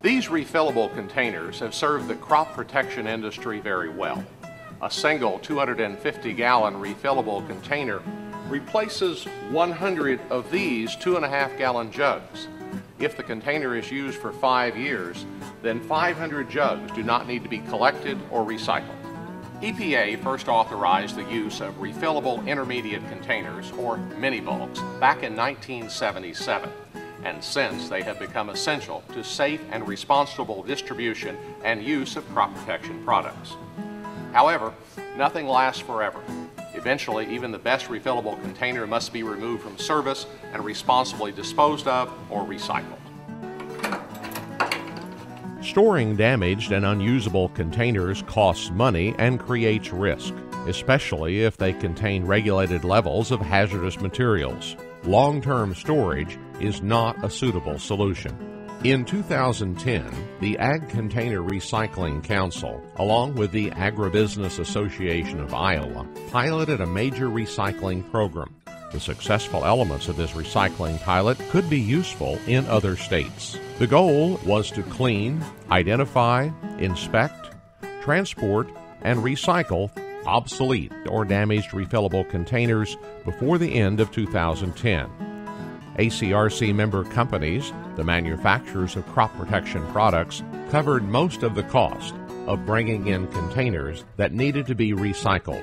These refillable containers have served the crop protection industry very well. A single 250-gallon refillable container replaces 100 of these 2.5-gallon jugs. If the container is used for 5 years, then 500 jugs do not need to be collected or recycled. EPA first authorized the use of refillable intermediate containers, or Minibulks, back in 1977, and since they have become essential to safe and responsible distribution and use of crop protection products. However, nothing lasts forever. Eventually, even the best refillable container must be removed from service and responsibly disposed of or recycled. Storing damaged and unusable containers costs money and creates risk, especially if they contain regulated levels of hazardous materials. Long-term storage is not a suitable solution. In 2010, the Ag Container Recycling Council, along with the Agribusiness Association of Iowa, piloted a major recycling program. The successful elements of this recycling pilot could be useful in other states. The goal was to clean, identify, inspect, transport, and recycle obsolete or damaged refillable containers before the end of 2010. ACRC member companies, the manufacturers of crop protection products, covered most of the cost of bringing in containers that needed to be recycled.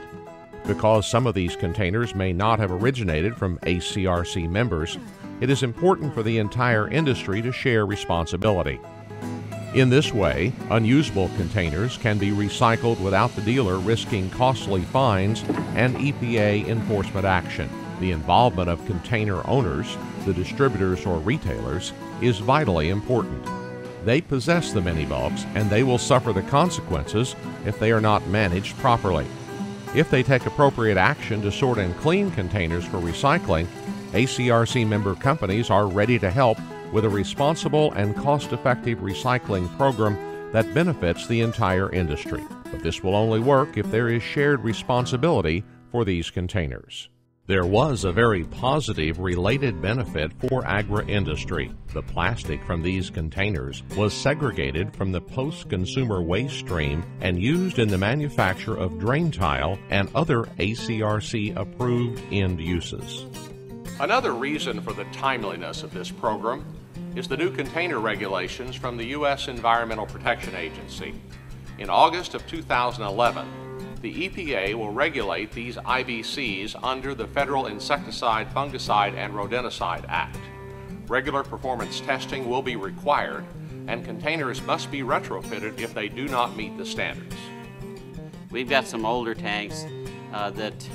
Because some of these containers may not have originated from ACRC members, it is important for the entire industry to share responsibility. In this way, unusable containers can be recycled without the dealer risking costly fines and EPA enforcement action. The involvement of container owners, the distributors or retailers, is vitally important. They possess the Minibulks, and they will suffer the consequences if they are not managed properly. If they take appropriate action to sort and clean containers for recycling, ACRC member companies are ready to help with a responsible and cost-effective recycling program that benefits the entire industry. But this will only work if there is shared responsibility for these containers. There was a very positive related benefit for agri-industry. The plastic from these containers was segregated from the post-consumer waste stream and used in the manufacture of drain tile and other ACRC-approved end uses. Another reason for the timeliness of this program is the new container regulations from the U.S. Environmental Protection Agency. In August of 2011, the EPA will regulate these IBCs under the Federal Insecticide, Fungicide, and Rodenticide Act. Regular performance testing will be required, and containers must be retrofitted if they do not meet the standards. We've got some older tanks that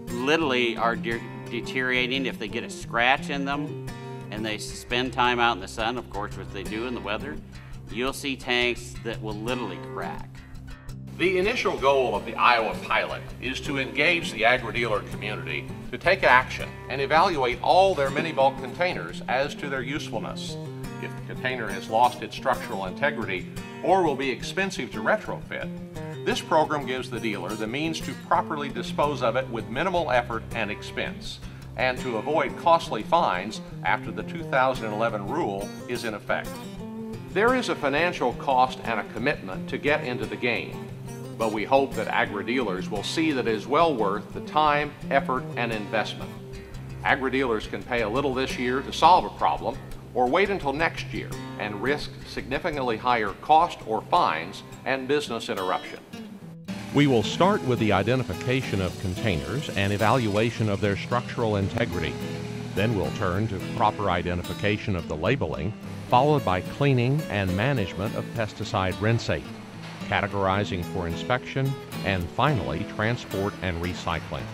literally are deteriorating if they get a scratch in them and they spend time out in the sun, of course, which they do in the weather. You'll see tanks that will literally crack. The initial goal of the Iowa pilot is to engage the agri-dealer community to take action and evaluate all their Minibulk containers as to their usefulness. If the container has lost its structural integrity or will be expensive to retrofit, this program gives the dealer the means to properly dispose of it with minimal effort and expense, and to avoid costly fines after the 2011 rule is in effect. There is a financial cost and a commitment to get into the game, but we hope that agri-dealers will see that it is well worth the time, effort, and investment. Agri-dealers can pay a little this year to solve a problem, or wait until next year and risk significantly higher cost or fines and business interruption. We will start with the identification of containers and evaluation of their structural integrity. Then we'll turn to proper identification of the labeling, followed by cleaning and management of pesticide rinsate, categorizing for inspection, and finally transport and recycling.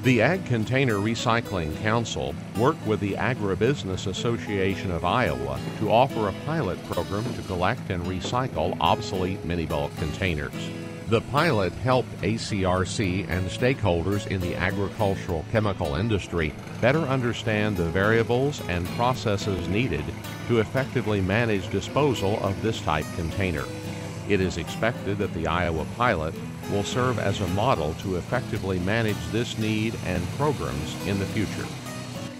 The Ag Container Recycling Council worked with the Agribusiness Association of Iowa to offer a pilot program to collect and recycle obsolete Minibulk containers. The pilot helped ACRC and stakeholders in the agricultural chemical industry better understand the variables and processes needed to effectively manage disposal of this type container. It is expected that the Iowa pilot will serve as a model to effectively manage this need and programs in the future.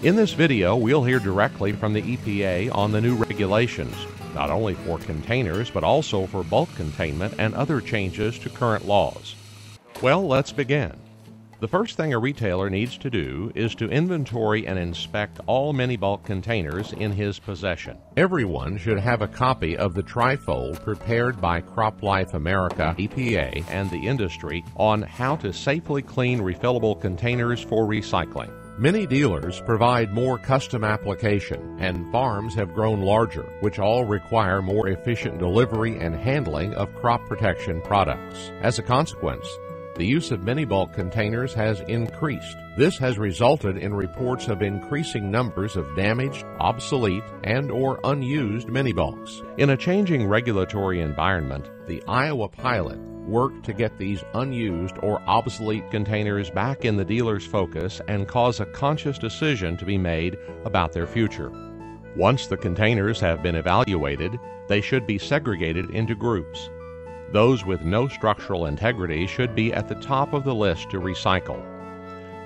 In this video, we'll hear directly from the EPA on the new regulations, not only for containers but also for bulk containment and other changes to current laws. Well, let's begin. The first thing a retailer needs to do is to inventory and inspect all mini-bulk containers in his possession. Everyone should have a copy of the trifold prepared by CropLife America, EPA, and the industry on how to safely clean refillable containers for recycling. Many dealers provide more custom application, and farms have grown larger, which all require more efficient delivery and handling of crop protection products. As a consequence, the use of mini-bulk containers has increased. This has resulted in reports of increasing numbers of damaged, obsolete, and/or unused mini-bulks. In a changing regulatory environment, the Iowa pilot worked to get these unused or obsolete containers back in the dealer's focus and cause a conscious decision to be made about their future. Once the containers have been evaluated, they should be segregated into groups. Those with no structural integrity should be at the top of the list to recycle.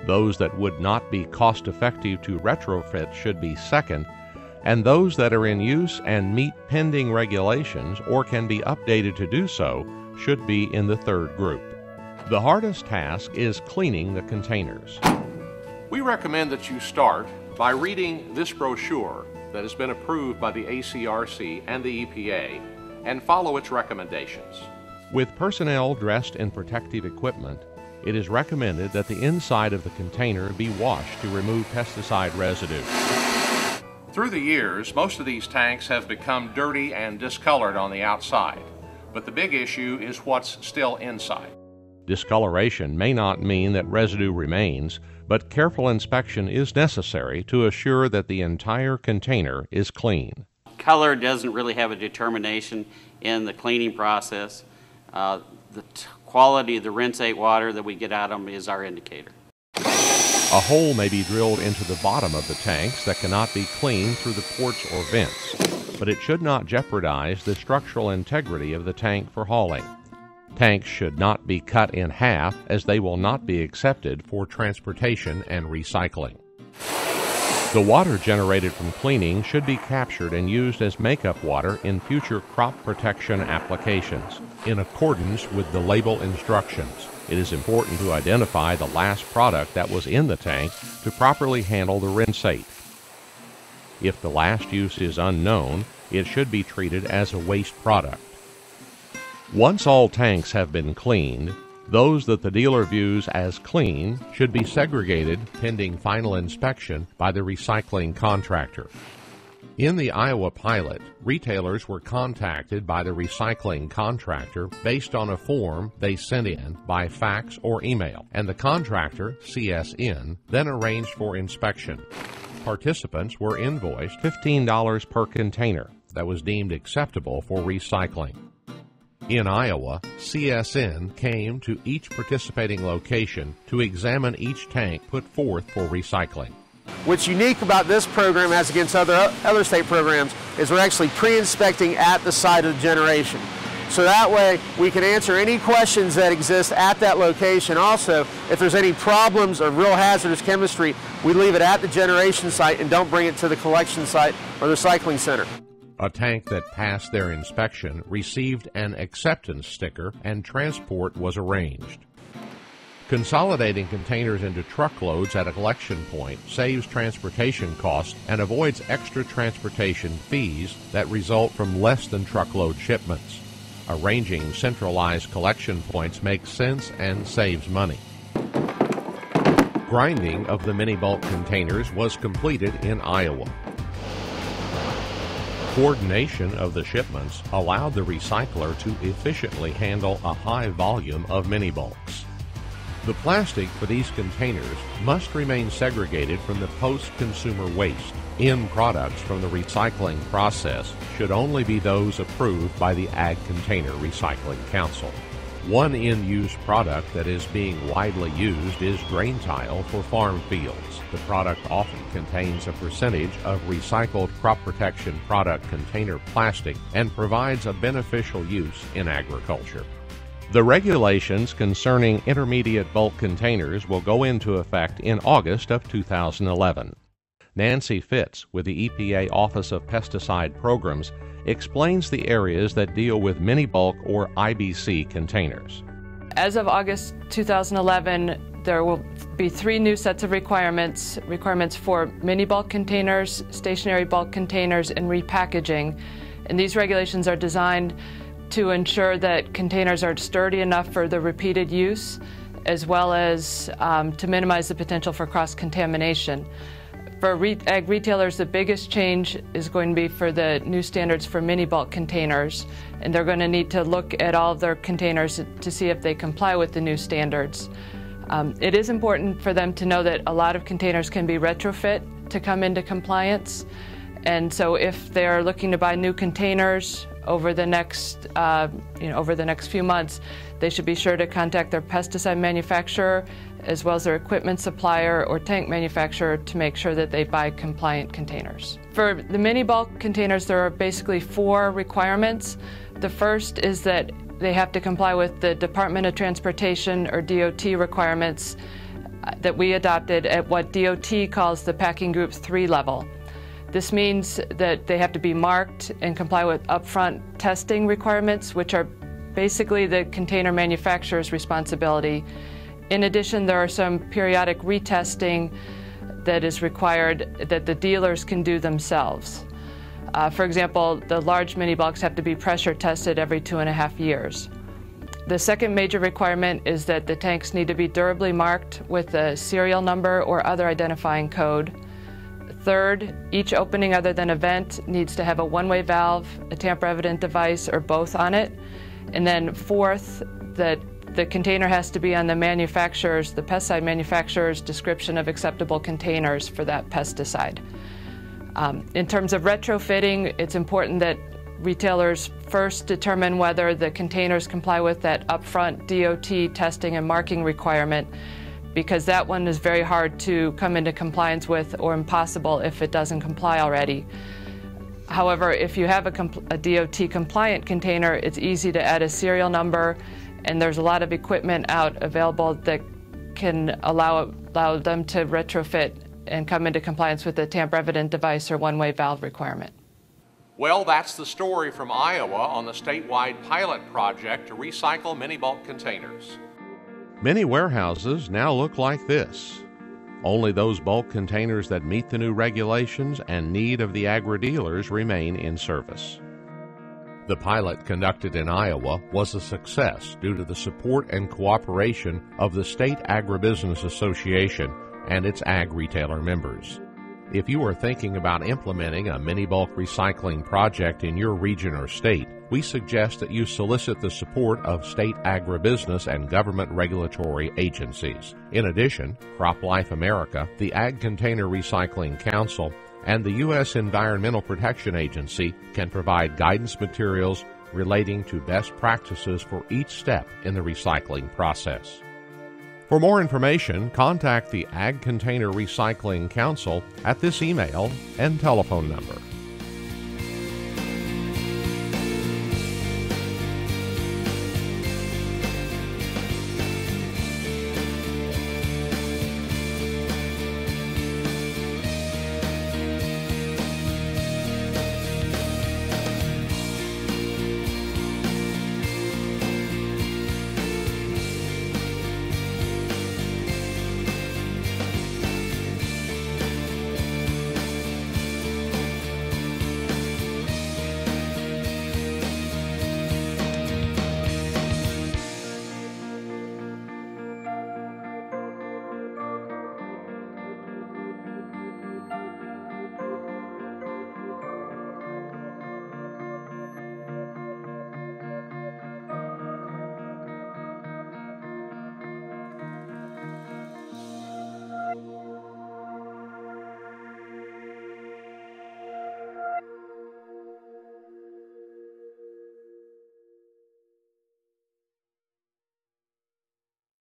Those that would not be cost-effective to retrofit should be second, and those that are in use and meet pending regulations or can be updated to do so should be in the third group. The hardest task is cleaning the containers. We recommend that you start by reading this brochure that has been approved by the ACRC and the EPA and follow its recommendations. With personnel dressed in protective equipment, it is recommended that the inside of the container be washed to remove pesticide residue. Through the years, most of these tanks have become dirty and discolored on the outside, but the big issue is what's still inside. Discoloration may not mean that residue remains, but careful inspection is necessary to assure that the entire container is clean. Color doesn't really have a determination in the cleaning process. The quality of the rinsate water that we get out of them is our indicator. A hole may be drilled into the bottom of the tanks that cannot be cleaned through the ports or vents, but it should not jeopardize the structural integrity of the tank for hauling. Tanks should not be cut in half, as they will not be accepted for transportation and recycling. The water generated from cleaning should be captured and used as makeup water in future crop protection applications, in accordance with the label instructions. It is important to identify the last product that was in the tank to properly handle the rinsate. If the last use is unknown, it should be treated as a waste product. Once all tanks have been cleaned, those that the dealer views as clean should be segregated pending final inspection by the recycling contractor. In the Iowa pilot, retailers were contacted by the recycling contractor based on a form they sent in by fax or email, and the contractor, CSN, then arranged for inspection. Participants were invoiced $15 per container that was deemed acceptable for recycling. In Iowa, CSN came to each participating location to examine each tank put forth for recycling. What's unique about this program as against other state programs is we're actually pre-inspecting at the site of generation. So that way we can answer any questions that exist at that location. Also, if there's any problems or real hazardous chemistry, we leave it at the generation site and don't bring it to the collection site or the recycling center. A tank that passed their inspection received an acceptance sticker and transport was arranged. Consolidating containers into truckloads at a collection point saves transportation costs and avoids extra transportation fees that result from less than truckload shipments. Arranging centralized collection points makes sense and saves money. Grinding of the mini-bulk containers was completed in Iowa. Coordination of the shipments allowed the recycler to efficiently handle a high volume of mini-bulks. The plastic for these containers must remain segregated from the post-consumer waste. End products from the recycling process should only be those approved by the Ag Container Recycling Council. One end-use product that is being widely used is drain tile for farm fields. The product often contains a percentage of recycled crop protection product container plastic and provides a beneficial use in agriculture. The regulations concerning intermediate bulk containers will go into effect in August of 2011. Nancy Fitz with the EPA Office of Pesticide Programs explains the areas that deal with Minibulk or IBC containers. As of August 2011, there will be 3 new sets of requirements for Minibulk containers, stationary bulk containers, and repackaging. And these regulations are designed to ensure that containers are sturdy enough for the repeated use, as well as to minimize the potential for cross-contamination. For ag retailers, the biggest change is going to be for the new standards for Minibulk containers, and they're going to need to look at all of their containers to see if they comply with the new standards. It is important for them to know that a lot of containers can be retrofit to come into compliance, and so if they're looking to buy new containers over the next few months, they should be sure to contact their pesticide manufacturer as well as their equipment supplier or tank manufacturer to make sure that they buy compliant containers. For the Minibulk containers, there are basically 4 requirements. The first is that they have to comply with the Department of Transportation or DOT requirements that we adopted at what DOT calls the Packing Group 3 level. This means that they have to be marked and comply with upfront testing requirements, which are basically the container manufacturer's responsibility. In addition, there are some periodic retesting that is required that the dealers can do themselves. For example, the large Minibulks have to be pressure tested every 2.5 years. The second major requirement is that the tanks need to be durably marked with a serial number or other identifying code. Third, each opening other than a vent needs to have a one-way valve, a tamper-evident device, or both on it. And then fourth, that the container has to be on the pesticide manufacturer's description of acceptable containers for that pesticide. In terms of retrofitting, it's important that retailers first determine whether the containers comply with that upfront DOT testing and marking requirement, because that one is very hard to come into compliance with or impossible if it doesn't comply already. However, if you have a DOT compliant container, it's easy to add a serial number, and there's a lot of equipment out available that can allow them to retrofit and come into compliance with the tamper-evident device or one-way valve requirement. Well, that's the story from Iowa on the statewide pilot project to recycle Minibulk containers. Many warehouses now look like this. Only those bulk containers that meet the new regulations and need of the agri-dealers remain in service. The pilot conducted in Iowa was a success due to the support and cooperation of the State Agribusiness Association and its ag retailer members. If you are thinking about implementing a Minibulk recycling project in your region or state, we suggest that you solicit the support of state agribusiness and government regulatory agencies. In addition, CropLife America, the Ag Container Recycling Council, and the U.S. Environmental Protection Agency can provide guidance materials relating to best practices for each step in the recycling process. For more information, contact the Ag Container Recycling Council at this email and telephone number.